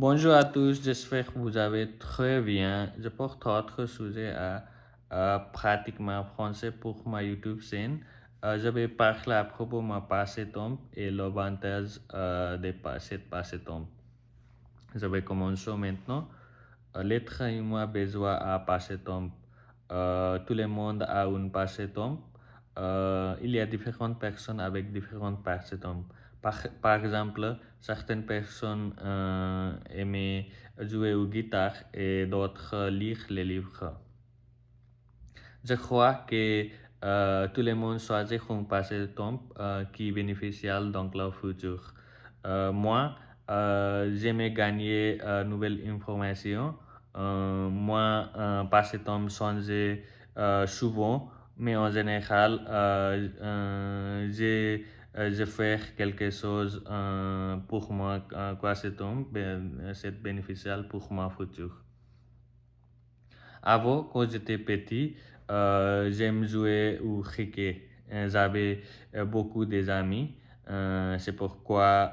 Bonjour à tous, j'espère que vous allez très bien. Je porte autre sujet à pratiquement français pour ma YouTube chaîne. Je vais parler à propos de ma passe-temps et l'avantage de cette passe-temps. Je vais commencer maintenant. L'être humain a besoin de passe-temps. Tout le monde a une passe-temps. Il y a différentes personnes avec différentes passe-temps. Par exemple, certaines personnes aiment jouer au guitare et d'autres lire les livres. Je crois que tout le monde choisit un passe-temps qui bénéficial dans leur futur. Moi, j'aime gagner nouvelles informations. Moi, passe-temps change souvent, mais en général, je fais quelque chose pour moi, quoi c'est bénéficial pour mon futur. Avant, quand j'étais petit, j'aime jouer au cricket. J'avais beaucoup d'amis. C'est pourquoi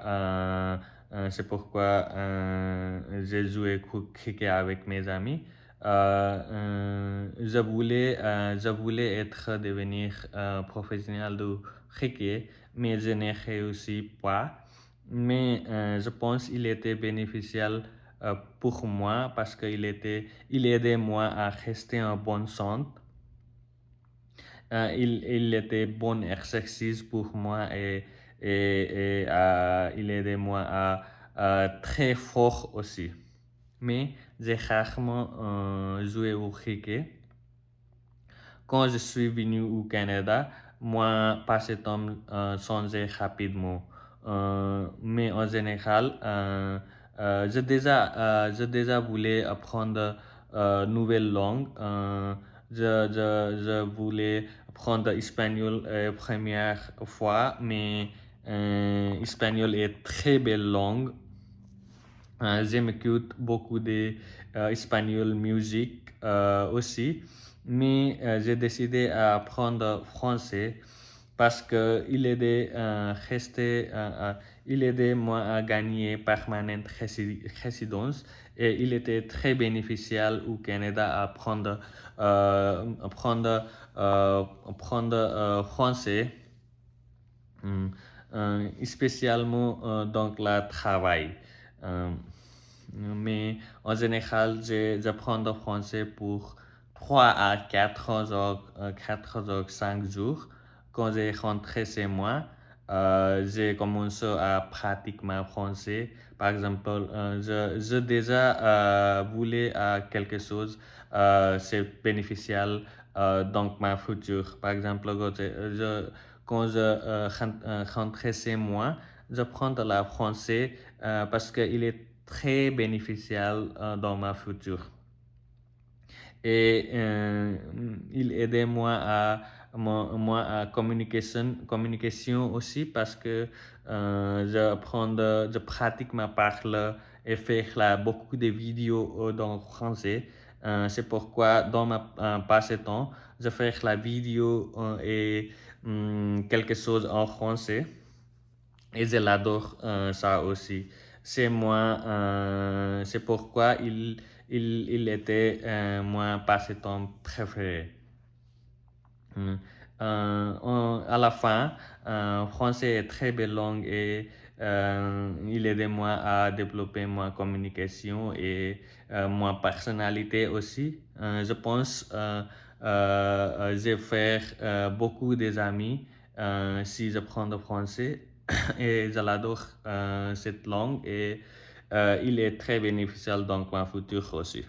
j'ai joué au cricket avec mes amis. Je voulais devenir professionnel de cricket, mais je n'ai réussi pas. Mais je pense qu'il était bénéficial pour moi parce il aidait moi à rester en bonne santé. Il était bon exercice pour moi et il aidait moi à très fort aussi. Mais j'ai rarement joué au cricket. Quand je suis venu au Canada, moi, passe-temps changeait rapidement. Mais en général, je déjà voulais apprendre nouvelle langue. Je voulais apprendre espagnol première fois, mais espagnol est très belle langue. J'écoute beaucoup de espagnol musique aussi, mais j'ai décidé à apprendre français parce que il aidait moi à gagner permanente résidence et il était très bénéficial au Canada à apprendre français, hum, spécialement dans le travail. Euh, mais en général, j'apprends le français pour 3 à 4 heures, 5 jours. Quand j'ai rentré chez moi, j'ai commencé à pratiquer mon français. Par exemple, je déjà voulais quelque chose, c'est bénéficial dans ma future. Par exemple, quand je rentrais chez moi, je prends de la français parce qu'il est très bénéficial dans ma future. Et il aidait moi à communication aussi parce que je pratique ma parole et faire beaucoup de vidéos dans français. C'est pourquoi dans ma passe-temps, je fais la vidéo et quelque chose en français. Et je l'adore ça aussi. C'est pourquoi il était mon passe-temps préféré. À la fin, français est très belle langue et il aide moi à développer ma communication et ma personnalité aussi. Je pense j'ai fait beaucoup d'amis si je prends le français et je l'adore cette langue et il est très bénéficial dans ma future aussi.